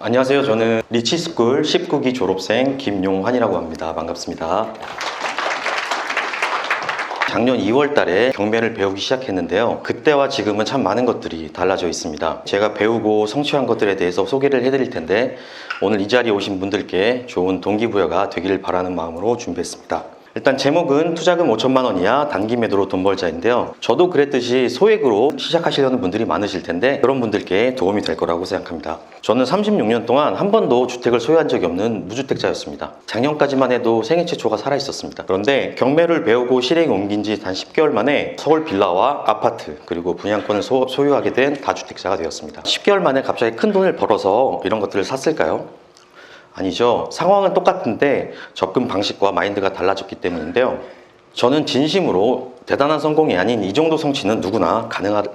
안녕하세요. 저는 리치스쿨 19기 졸업생 김용환이라고 합니다. 반갑습니다. 작년 2월 달에 경매를 배우기 시작했는데요. 그때와 지금은 참 많은 것들이 달라져 있습니다. 제가 배우고 성취한 것들에 대해서 소개를 해드릴 텐데 오늘 이 자리에 오신 분들께 좋은 동기부여가 되기를 바라는 마음으로 준비했습니다. 일단 제목은 투자금 5천만 원이야 단기 매도로 돈 벌자인데요. 저도 그랬듯이 소액으로 시작하시려는 분들이 많으실 텐데 그런 분들께 도움이 될 거라고 생각합니다. 저는 36년 동안 한 번도 주택을 소유한 적이 없는 무주택자였습니다. 작년까지만 해도 생애 최초가 살아있었습니다. 그런데 경매를 배우고 실행에 옮긴 지 단 10개월 만에 서울 빌라와 아파트 그리고 분양권을 소유하게 된 다주택자가 되었습니다. 10개월 만에 갑자기 큰 돈을 벌어서 이런 것들을 샀을까요? 아니죠. 상황은 똑같은데 접근 방식과 마인드가 달라졌기 때문인데요. 저는 진심으로 대단한 성공이 아닌 이 정도 성취는 누구나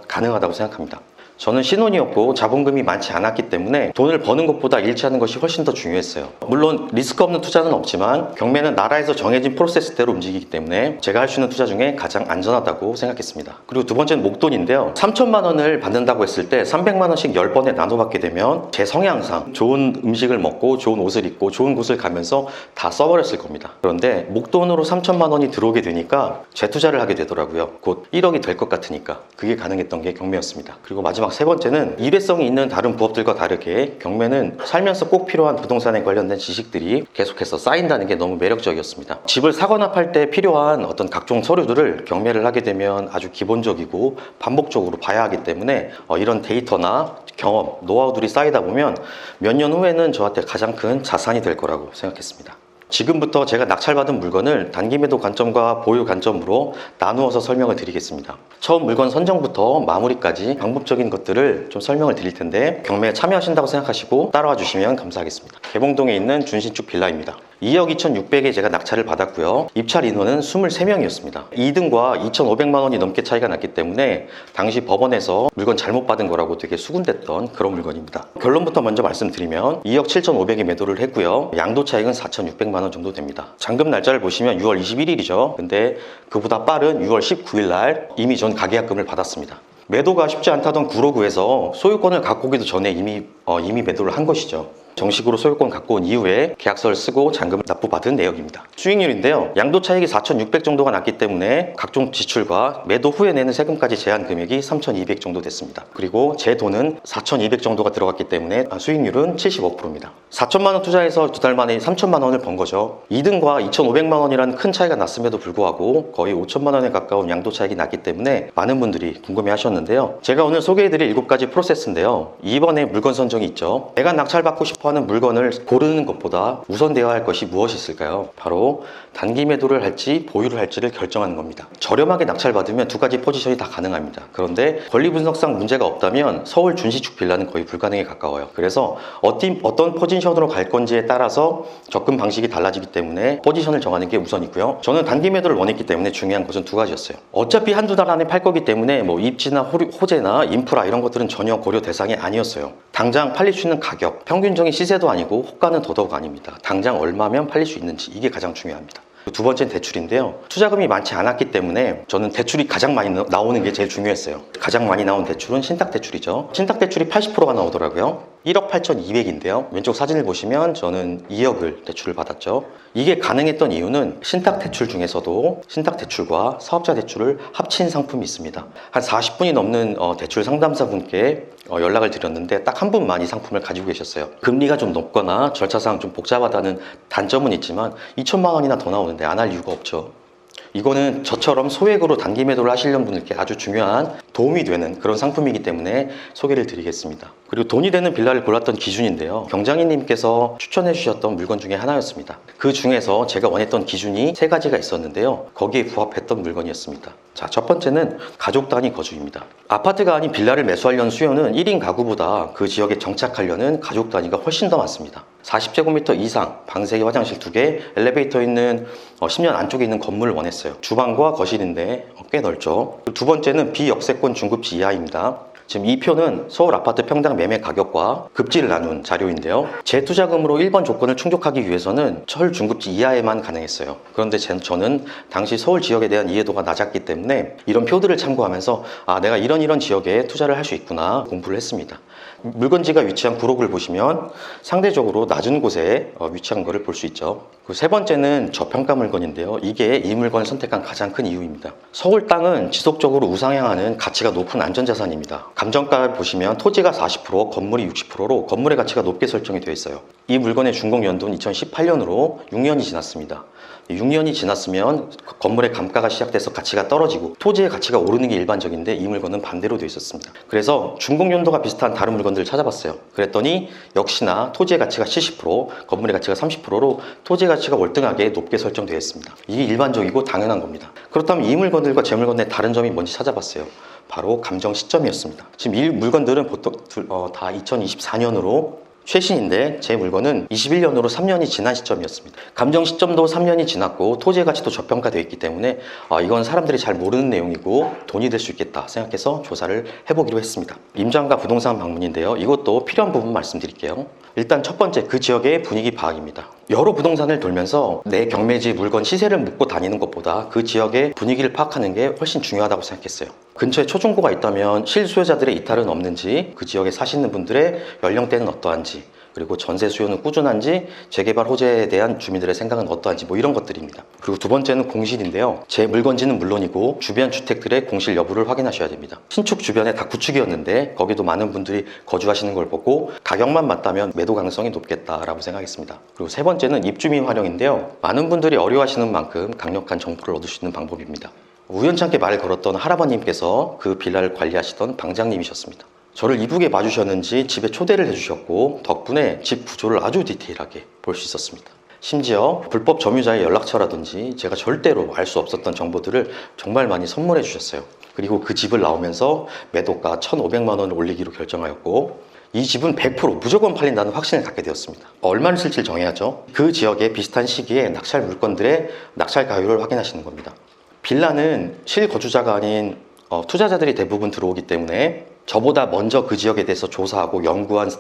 가능하다고 생각합니다. 저는 신혼이었고 자본금이 많지 않았기 때문에 돈을 버는 것보다 일치하는 것이 훨씬 더 중요했어요. 물론 리스크 없는 투자는 없지만 경매는 나라에서 정해진 프로세스대로 움직이기 때문에 제가 할 수 있는 투자 중에 가장 안전하다고 생각했습니다. 그리고 두 번째는 목돈인데요. 3천만 원을 받는다고 했을 때 300만 원씩 10번에 나눠 받게 되면 제 성향상 좋은 음식을 먹고 좋은 옷을 입고 좋은 곳을 가면서 다 써버렸을 겁니다. 그런데 목돈으로 3천만 원이 들어오게 되니까 재투자를 하게 되더라고요. 곧 1억이 될 것 같으니까 그게 가능했던 게 경매였습니다. 그리고 마지막 세 번째는 일회성이 있는 다른 부업들과 다르게 경매는 살면서 꼭 필요한 부동산에 관련된 지식들이 계속해서 쌓인다는 게 너무 매력적이었습니다. 집을 사거나 팔 때 필요한 어떤 각종 서류들을 경매를 하게 되면 아주 기본적이고 반복적으로 봐야 하기 때문에 이런 데이터나 경험, 노하우들이 쌓이다 보면 몇 년 후에는 저한테 가장 큰 자산이 될 거라고 생각했습니다. 지금부터 제가 낙찰받은 물건을 단기 매도 관점과 보유 관점으로 나누어서 설명을 드리겠습니다. 처음 물건 선정부터 마무리까지 방법적인 것들을 좀 설명을 드릴 텐데 경매에 참여하신다고 생각하시고 따라와 주시면 감사하겠습니다. 개봉동에 있는 준신축 빌라입니다. 2억 2,600에 제가 낙찰을 받았고요. 입찰 인원은 23명이었습니다. 2등과 2,500만 원이 넘게 차이가 났기 때문에 당시 법원에서 물건 잘못 받은 거라고 되게 수군댔던 그런 물건입니다. 결론부터 먼저 말씀드리면 2억 7,500에 매도를 했고요. 양도 차익은 4,600만 원 정도 됩니다. 잔금 날짜를 보시면 6월 21일이죠. 근데 그보다 빠른 6월 19일 날 이미 전 가계약금을 받았습니다. 매도가 쉽지 않다던 구로구에서 소유권을 갖고 오기도 전에 이미 매도를 한 것이죠. 정식으로 소유권 갖고 온 이후에 계약서를 쓰고 잔금을 납부받은 내역입니다. 수익률인데요. 양도 차익이 4,600 정도가 났기 때문에 각종 지출과 매도 후에 내는 세금까지 제한 금액이 3,200 정도 됐습니다. 그리고 제 돈은 4,200 정도가 들어갔기 때문에 수익률은 75%입니다. 4천만 원 투자해서 두 달 만에 3천만 원을 번 거죠. 2등과 2,500만 원이라는 큰 차이가 났음에도 불구하고 거의 5천만 원에 가까운 양도 차익이 났기 때문에 많은 분들이 궁금해 하셨는데요. 제가 오늘 소개해드릴 7가지 프로세스인데요. 2번에 물건 선정이 있죠. 내가 낙찰받고 싶어 하는 물건을 고르는 것보다 우선되어야 할 것이 무엇이 있을까요? 바로 단기 매도를 할지 보유를 할지를 결정하는 겁니다. 저렴하게 낙찰받으면 두 가지 포지션이 다 가능합니다. 그런데 권리 분석상 문제가 없다면 서울 준신축 빌라는 거의 불가능에 가까워요. 그래서 어떤 포지션으로 갈 건지에 따라서 접근 방식이 달라지기 때문에 포지션을 정하는 게 우선이고요. 저는 단기 매도를 원했기 때문에 중요한 것은 두 가지였어요. 어차피 한두 달 안에 팔 거기 때문에 입지나 호재나 인프라 이런 것들은 전혀 고려 대상이 아니었어요. 당장 팔릴 수 있는 가격, 평균적인 시세도 아니고 호가는 더더욱 아닙니다. 당장 얼마면 팔릴 수 있는지 이게 가장 중요합니다. 두 번째는 대출인데요. 투자금이 많지 않았기 때문에 저는 대출이 가장 많이 나오는 게 제일 중요했어요. 가장 많이 나온 대출은 신탁대출이죠. 신탁대출이 80%가 나오더라고요. 1억 8,200인데요. 왼쪽 사진을 보시면 저는 2억을 대출을 받았죠. 이게 가능했던 이유는 신탁대출 중에서도 신탁대출과 사업자 대출을 합친 상품이 있습니다. 한 40분이 넘는 대출 상담사분께 연락을 드렸는데 딱 한 분만 이 상품을 가지고 계셨어요. 금리가 좀 높거나 절차상 좀 복잡하다는 단점은 있지만 2천만 원이나 더 나오는데 안 할 이유가 없죠. 이거는 저처럼 소액으로 단기 매도를 하시려는 분들께 아주 중요한 도움이 되는 그런 상품이기 때문에 소개를 드리겠습니다. 그리고 돈이 되는 빌라를 골랐던 기준인데요. 경장님께서 추천해 주셨던 물건 중에 하나였습니다. 그 중에서 제가 원했던 기준이 3가지가 있었는데요. 거기에 부합했던 물건이었습니다. 자, 첫 번째는 가족 단위 거주입니다. 아파트가 아닌 빌라를 매수하려는 수요는 1인 가구보다 그 지역에 정착하려는 가족 단위가 훨씬 더 많습니다. 40제곱미터 이상, 방 3개, 화장실 2개, 엘리베이터 있는 10년 안쪽에 있는 건물을 원했어요. 주방과 거실인데 꽤 넓죠. 두 번째는 비역세권 중급지 이하입니다. 지금 이 표는 서울 아파트 평당 매매 가격과 급지를 나눈 자료인데요. 재투자금으로 1번 조건을 충족하기 위해서는 철 중급지 이하에만 가능했어요. 그런데 저는 당시 서울 지역에 대한 이해도가 낮았기 때문에 이런 표들을 참고하면서 내가 이런 지역에 투자를 할 수 있구나 공부를 했습니다. 물건지가 위치한 구록을 보시면 상대적으로 낮은 곳에 위치한 것을 볼 수 있죠. 세 번째는 저평가 물건인데요. 이게 이 물건을 선택한 가장 큰 이유입니다. 서울 땅은 지속적으로 우상향하는 가치가 높은 안전자산입니다. 감정가를 보시면 토지가 40%, 건물이 60%로 건물의 가치가 높게 설정이 되어 있어요. 이 물건의 준공 연도는 2018년으로 6년이 지났습니다. 6년이 지났으면 건물의 감가가 시작돼서 가치가 떨어지고 토지의 가치가 오르는 게 일반적인데 이 물건은 반대로 되어 있었습니다. 그래서 준공 연도가 비슷한 다른 물건들을 찾아봤어요. 그랬더니 역시나 토지의 가치가 70%, 건물의 가치가 30%로 토지의 가치가 월등하게 높게 설정되어 있습니다. 이게 일반적이고 당연한 겁니다. 그렇다면 이 물건들과 제 물건의 다른 점이 뭔지 찾아봤어요. 바로 감정 시점이었습니다. 지금 이 물건들은 보통 다 2024년으로 최신인데 제 물건은 21년으로 3년이 지난 시점이었습니다. 감정 시점도 3년이 지났고 토지의 가치도 저평가되어 있기 때문에 이건 사람들이 잘 모르는 내용이고 돈이 될 수 있겠다 생각해서 조사를 해보기로 했습니다. 임장가 부동산 방문인데요. 이것도 필요한 부분 말씀드릴게요. 일단 첫 번째, 그 지역의 분위기 파악입니다. 여러 부동산을 돌면서 내 경매지 물건 시세를 묻고 다니는 것보다 그 지역의 분위기를 파악하는 게 훨씬 중요하다고 생각했어요. 근처에 초중고가 있다면 실수요자들의 이탈은 없는지, 그 지역에 사시는 분들의 연령대는 어떠한지, 그리고 전세 수요는 꾸준한지, 재개발 호재에 대한 주민들의 생각은 어떠한지 이런 것들입니다. 그리고 두 번째는 공실인데요. 제 물건지는 물론이고 주변 주택들의 공실 여부를 확인하셔야 됩니다. 신축 주변에 다 구축이었는데 거기도 많은 분들이 거주하시는 걸 보고 가격만 맞다면 매도 가능성이 높겠다라고 생각했습니다. 그리고 세 번째는 입주민 활용인데요. 많은 분들이 어려워하시는 만큼 강력한 정보를 얻을 수 있는 방법입니다. 우연찮게 말을 걸었던 할아버님께서 그 빌라를 관리하시던 방장님이셨습니다. 저를 이쁘게 봐주셨는지 집에 초대를 해주셨고 덕분에 집 구조를 아주 디테일하게 볼 수 있었습니다. 심지어 불법 점유자의 연락처라든지 제가 절대로 알 수 없었던 정보들을 정말 많이 선물해 주셨어요. 그리고 그 집을 나오면서 매도가 1,500만 원을 올리기로 결정하였고 이 집은 100% 무조건 팔린다는 확신을 갖게 되었습니다. 얼마를 쓸지를 정해야죠. 그 지역에 비슷한 시기에 낙찰 물건들의 낙찰 가율을 확인하시는 겁니다. 빌라는 실거주자가 아닌 투자자들이 대부분 들어오기 때문에 저보다 먼저 그 지역에 대해서 조사하고 연구한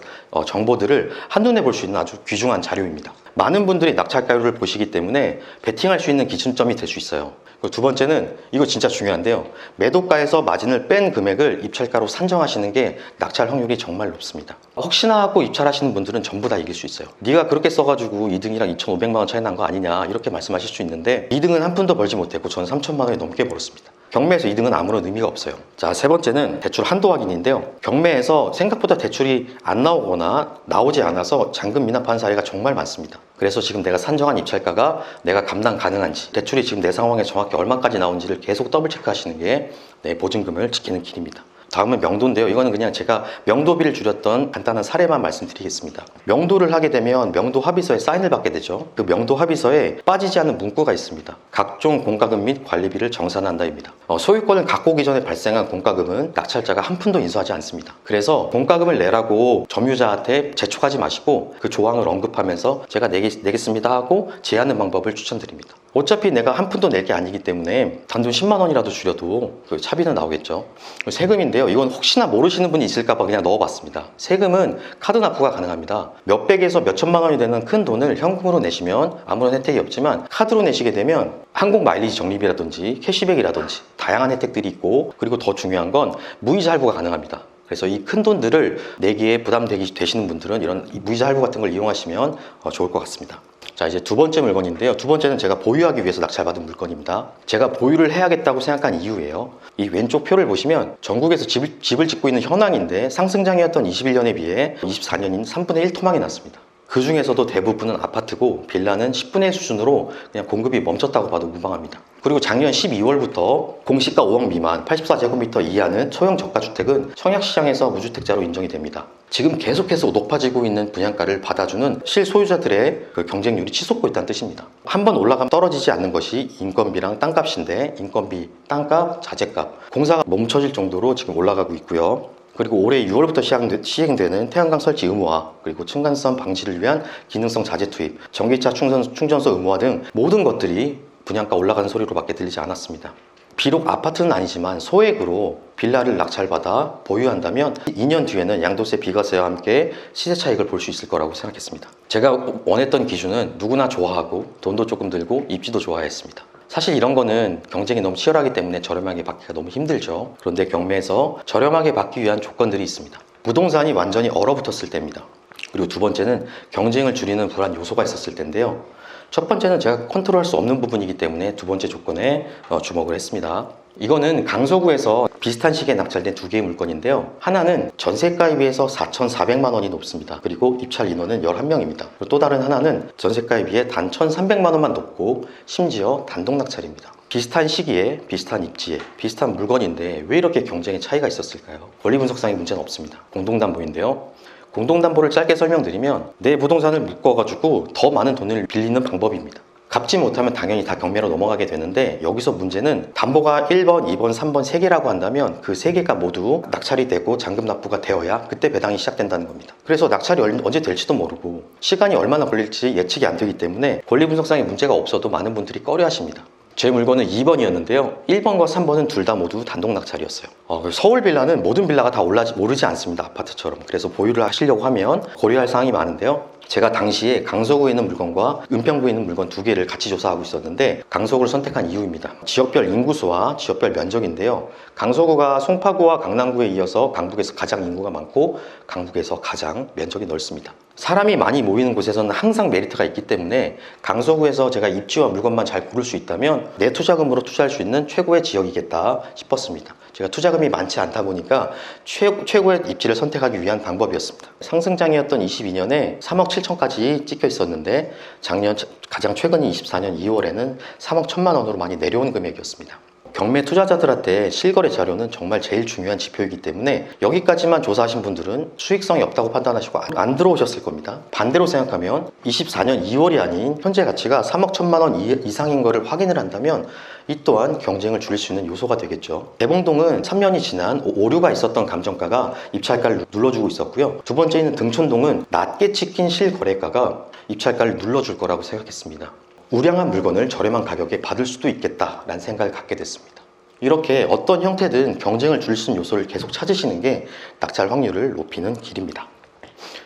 정보들을 한눈에 볼 수 있는 아주 귀중한 자료입니다. 많은 분들이 낙찰가율을 보시기 때문에 베팅할 수 있는 기준점이 될 수 있어요. 그리고 두 번째는 이거 진짜 중요한데요. 매도가에서 마진을 뺀 금액을 입찰가로 산정하시는 게 낙찰 확률이 정말 높습니다. 혹시나 하고 입찰하시는 분들은 전부 다 이길 수 있어요. 네가 그렇게 써가지고 2등이랑 2,500만 원 차이 난 거 아니냐 이렇게 말씀하실 수 있는데 2등은 한 푼도 벌지 못했고 저는 3천만 원이 넘게 벌었습니다. 경매에서 2등은 아무런 의미가 없어요. 자, 세 번째는 대출 한도 확인인데요. 경매에서 생각보다 대출이 안 나오거나 나오지 않아서 잔금 미납하는 사례가 정말 많습니다. 그래서 지금 내가 산정한 입찰가가 내가 감당 가능한지, 대출이 지금 내 상황에 정확히 얼마까지 나온지를 계속 더블 체크하시는 게 내 보증금을 지키는 길입니다. 다음은 명도인데요. 이거는 그냥 제가 명도비를 줄였던 간단한 사례만 말씀드리겠습니다. 명도를 하게 되면 명도 합의서에 사인을 받게 되죠. 그 명도 합의서에 빠지지 않는 문구가 있습니다. 각종 공과금 및 관리비를 정산한다입니다. 소유권을 갖고 오기 전에 발생한 공과금은 낙찰자가 한 푼도 인수하지 않습니다. 그래서 공과금을 내라고 점유자한테 재촉하지 마시고 그 조항을 언급하면서 제가 내겠습니다 하고 제하는 방법을 추천드립니다. 어차피 내가 한 푼도 낼 게 아니기 때문에 단돈 10만 원이라도 줄여도 그 차비는 나오겠죠. 세금인데요. 이건 혹시나 모르시는 분이 있을까봐 그냥 넣어봤습니다. 세금은 카드 납부가 가능합니다. 몇백에서 몇천만 원이 되는 큰 돈을 현금으로 내시면 아무런 혜택이 없지만 카드로 내시게 되면 항공 마일리지 적립이라든지 캐시백이라든지 다양한 혜택들이 있고 그리고 더 중요한 건 무이자 할부가 가능합니다. 그래서 이 큰 돈들을 내기에 부담되시는 분들은 이런 무이자 할부 같은 걸 이용하시면 좋을 것 같습니다. 자, 이제 두 번째 물건인데요. 두 번째는 제가 보유하기 위해서 낙찰받은 물건입니다. 제가 보유를 해야겠다고 생각한 이유예요. 이 왼쪽 표를 보시면 전국에서 집을 짓고 있는 현황인데 상승장이었던 21년에 비해 24년인 3분의 1 토막이 났습니다. 그 중에서도 대부분은 아파트고 빌라는 10분의 1 수준으로 그냥 공급이 멈췄다고 봐도 무방합니다. 그리고 작년 12월부터 공시가 5억 미만 84제곱미터 이하는 소형 저가주택은 청약시장에서 무주택자로 인정이 됩니다. 지금 계속해서 높아지고 있는 분양가를 받아주는 실소유자들의 그 경쟁률이 치솟고 있다는 뜻입니다. 한번 올라가면 떨어지지 않는 것이 인건비랑 땅값인데 인건비, 땅값, 자재값, 공사가 멈춰질 정도로 지금 올라가고 있고요. 그리고 올해 6월부터 시행되는 태양광 설치 의무화, 그리고 층간소음 방지를 위한 기능성 자재 투입, 전기차 충전소 의무화 등 모든 것들이 분양가 올라가는 소리로밖에 들리지 않았습니다. 비록 아파트는 아니지만 소액으로 빌라를 낙찰받아 보유한다면 2년 뒤에는 양도세 비과세와 함께 시세 차익을 볼 수 있을 거라고 생각했습니다. 제가 원했던 기준은 누구나 좋아하고 돈도 조금 들고 입지도 좋아야 했습니다. 사실 이런 거는 경쟁이 너무 치열하기 때문에 저렴하게 받기가 너무 힘들죠. 그런데 경매에서 저렴하게 받기 위한 조건들이 있습니다. 부동산이 완전히 얼어붙었을 때입니다. 그리고 두 번째는 경쟁을 줄이는 불안 요소가 있었을 텐데요. 첫 번째는 제가 컨트롤할 수 없는 부분이기 때문에 두 번째 조건에 주목을 했습니다. 이거는 강서구에서 비슷한 시기에 낙찰된 두 개의 물건인데요. 하나는 전세가에 비해서 4,400만 원이 높습니다. 그리고 입찰 인원은 11명입니다. 또 다른 하나는 전세가에 비해 단 1,300만 원만 높고 심지어 단독 낙찰입니다. 비슷한 시기에 비슷한 입지에 비슷한 물건인데 왜 이렇게 경쟁의 차이가 있었을까요? 권리 분석상의 문제는 없습니다. 공동담보인데요. 공동담보를 짧게 설명드리면 내 부동산을 묶어가지고 더 많은 돈을 빌리는 방법입니다. 갚지 못하면 당연히 다 경매로 넘어가게 되는데 여기서 문제는 담보가 1번, 2번, 3번 3개라고 한다면 그 3개가 모두 낙찰이 되고 잔금 납부가 되어야 그때 배당이 시작된다는 겁니다. 그래서 낙찰이 언제 될지도 모르고 시간이 얼마나 걸릴지 예측이 안 되기 때문에 권리 분석상의 문제가 없어도 많은 분들이 꺼려 하십니다. 제 물건은 2번이었는데요. 1번과 3번은 둘 다 모두 단독 낙찰이었어요. 서울 빌라는 모든 빌라가 다 오르지 않습니다. 아파트처럼. 그래서 보유를 하시려고 하면 고려할 사항이 많은데요. 제가 당시에 강서구에 있는 물건과 은평구에 있는 물건 두 개를 같이 조사하고 있었는데 강서구를 선택한 이유입니다. 지역별 인구수와 지역별 면적인데요. 강서구가 송파구와 강남구에 이어서 강북에서 가장 인구가 많고 강북에서 가장 면적이 넓습니다. 사람이 많이 모이는 곳에서는 항상 메리트가 있기 때문에 강서구에서 제가 입지와 물건만 잘 고를 수 있다면 내 투자금으로 투자할 수 있는 최고의 지역이겠다 싶었습니다. 제가 투자금이 많지 않다 보니까 최고의 입지를 선택하기 위한 방법이었습니다. 상승장이었던 22년에 3억 7천까지 찍혀 있었는데 작년 가장 최근인 24년 2월에는 3억 1천만 원으로 많이 내려온 금액이었습니다. 경매 투자자들한테 실거래 자료는 정말 제일 중요한 지표이기 때문에 여기까지만 조사하신 분들은 수익성이 없다고 판단하시고 안 들어오셨을 겁니다. 반대로 생각하면 24년 2월이 아닌 현재 가치가 3억 1천만 원 이상인 것을 확인을 한다면 이 또한 경쟁을 줄일 수 있는 요소가 되겠죠. 대봉동은 3년이 지난 오류가 있었던 감정가가 입찰가를 눌러주고 있었고요. 두 번째는 등촌동은 낮게 찍힌 실거래가가 입찰가를 눌러줄 거라고 생각했습니다. 우량한 물건을 저렴한 가격에 받을 수도 있겠다라는 생각을 갖게 됐습니다. 이렇게 어떤 형태든 경쟁을 줄일 수 있는 요소를 계속 찾으시는 게 낙찰 확률을 높이는 길입니다.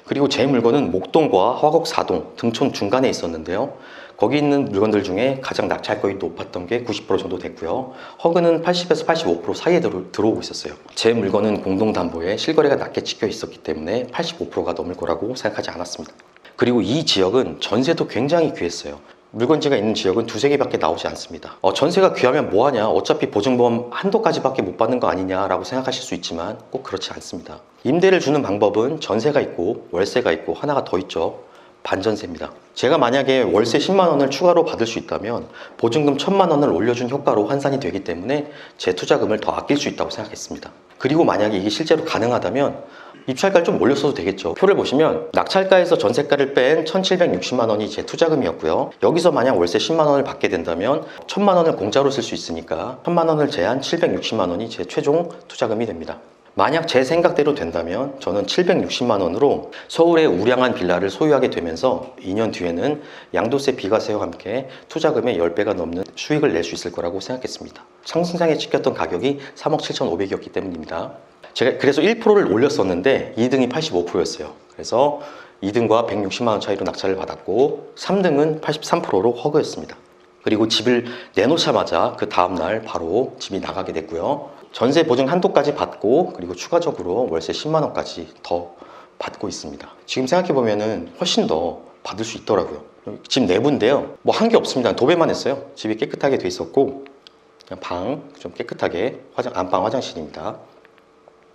그리고 제 물건은 목동과 화곡 4동, 등촌 중간에 있었는데요. 거기 있는 물건들 중에 가장 낙찰가율이 높았던 게 90% 정도 됐고요. 허그는 80에서 85% 사이에 들어오고 있었어요. 제 물건은 공동담보에 실거래가 낮게 찍혀 있었기 때문에 85%가 넘을 거라고 생각하지 않았습니다. 그리고 이 지역은 전세도 굉장히 귀했어요. 물건지가 있는 지역은 두세 개밖에 나오지 않습니다. 전세가 귀하면 뭐하냐, 어차피 보증보험 한도까지밖에 못 받는 거 아니냐라고 생각하실 수 있지만 꼭 그렇지 않습니다. 임대를 주는 방법은 전세가 있고 월세가 있고 하나가 더 있죠. 반전세입니다. 제가 만약에 월세 10만 원을 추가로 받을 수 있다면 보증금 1,000만 원을 올려준 효과로 환산이 되기 때문에 제 투자금을 더 아낄 수 있다고 생각했습니다. 그리고 만약에 이게 실제로 가능하다면 입찰가를 좀 올렸어도 되겠죠. 표를 보시면 낙찰가에서 전세가를 뺀 1,760만 원이 제 투자금이었고요. 여기서 만약 월세 10만 원을 받게 된다면 1,000만 원을 공짜로 쓸 수 있으니까 1,000만 원을 제한 760만 원이 제 최종 투자금이 됩니다. 만약 제 생각대로 된다면 저는 760만 원으로 서울의 우량한 빌라를 소유하게 되면서 2년 뒤에는 양도세 비과세와 함께 투자금의 10배가 넘는 수익을 낼 수 있을 거라고 생각했습니다. 상승장에 찍혔던 가격이 3억 7,500이었기 때문입니다. 제가 그래서 1%를 올렸었는데 2등이 85%였어요. 그래서 2등과 160만 원 차이로 낙찰을 받았고 3등은 83%로 허그였습니다. 그리고 집을 내놓자마자 그 다음날 바로 집이 나가게 됐고요. 전세 보증 한도까지 받고 그리고 추가적으로 월세 10만 원까지 더 받고 있습니다. 지금 생각해보면 훨씬 더 받을 수 있더라고요. 집 내부인데요. 뭐 한 게 없습니다. 도배만 했어요. 집이 깨끗하게 돼 있었고 그냥 방 좀 깨끗하게 안방 화장실입니다.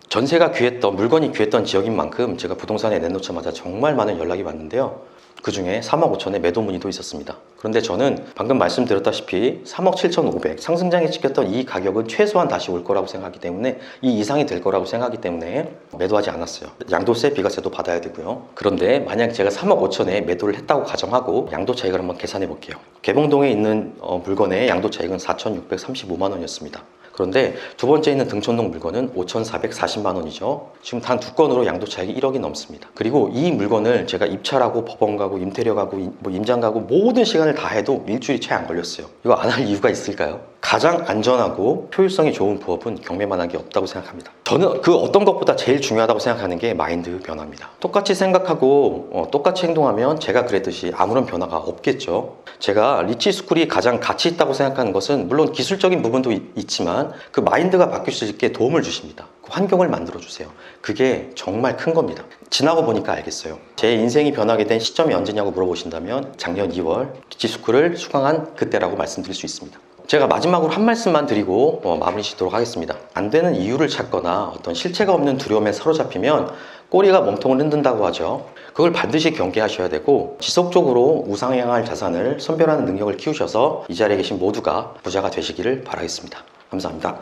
전세가 귀했던, 물건이 귀했던 지역인 만큼 제가 부동산에 내놓자마자 정말 많은 연락이 왔는데요. 그 중에 3억 5천의 매도 문의도 있었습니다. 그런데 저는 방금 말씀드렸다시피 3억 7,500 상승장에 찍혔던 이 가격은 최소한 다시 올 거라고 생각하기 때문에 이 이상이 될 거라고 생각하기 때문에 매도하지 않았어요. 양도세, 비과세도 받아야 되고요. 그런데 만약 제가 3억 5천에 매도를 했다고 가정하고 양도 차익을 한번 계산해 볼게요. 개봉동에 있는 물건의 양도 차익은 4,635만 원이었습니다. 그런데 두 번째 있는 등촌동 물건은 5,440만 원이죠. 지금 단 두 건으로 양도 차익이 1억이 넘습니다. 그리고 이 물건을 제가 입찰하고 법원 가고 임태료 가고 임장 가고 모든 시간을 다 해도 일주일이 채 안 걸렸어요. 이거 안 할 이유가 있을까요? 가장 안전하고 효율성이 좋은 부업은 경매만한 게 없다고 생각합니다. 저는 그 어떤 것보다 제일 중요하다고 생각하는 게 마인드 변화입니다. 똑같이 생각하고 똑같이 행동하면 제가 그랬듯이 아무런 변화가 없겠죠. 제가 리치스쿨이 가장 가치 있다고 생각하는 것은 물론 기술적인 부분도 있지만 그 마인드가 바뀔 수 있게 도움을 주십니다. 그 환경을 만들어 주세요. 그게 정말 큰 겁니다. 지나고 보니까 알겠어요. 제 인생이 변하게 된 시점이 언제냐고 물어보신다면 작년 2월 리치스쿨을 수강한 그때라고 말씀드릴 수 있습니다. 제가 마지막으로 한 말씀만 드리고 마무리 짓도록 하겠습니다. 안 되는 이유를 찾거나 어떤 실체가 없는 두려움에 사로잡히면 꼬리가 몸통을 흔든다고 하죠. 그걸 반드시 경계하셔야 되고 지속적으로 우상향할 자산을 선별하는 능력을 키우셔서 이 자리에 계신 모두가 부자가 되시기를 바라겠습니다. 감사합니다.